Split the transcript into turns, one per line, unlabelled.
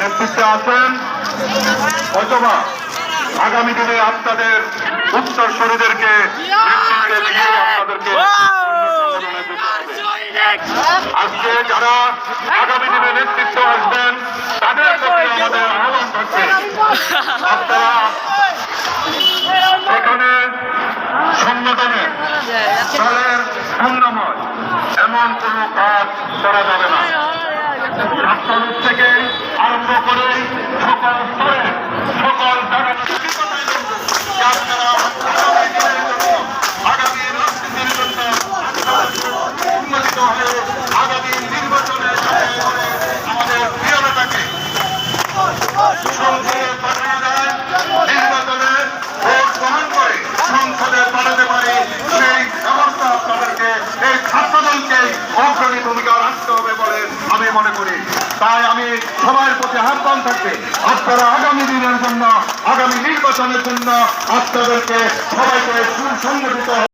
নেতৃত্বে আছেন, অথবা আগামী দিনে আপনাদের উত্তরসূরিদেরকে নেতৃত্বে দিয়ে আপনাদেরকে আজকে যারা আগামী দিনে নেতৃত্ব আসবেন তাদের প্রতি আমাদের আহ্বান থাকবে, আপনারা এখানে সংগঠনের দলের পূর্ণময় এমন কোন কাজ করা যাবে না। ছাত্রলীগ থেকে আরম্ভ করে সকল স্তরে সকল আগামী রাজনীতির জন্য উন্নতিত হয়ে আগামী নির্বাচনে আমাদের প্রিয়তাকে সংসদে পাঠিয়ে দেয়, নির্বাচনে ভোট গ্রহণ করে সংসদে পাঠাতে পারে সেই ব্যবস্থা আপনাদেরকে এই ছাত্রদলকে অগ্রণী ভূমিকা রাখতে হবে বলে আমি মনে করি। তাই আমি সবার প্রতি আহ্বান থাকবে, আপনারা আগামী দিনের জন্য আগামী নির্বাচনের জন্য আপনাদেরকে সবাইকে সুসংগঠিত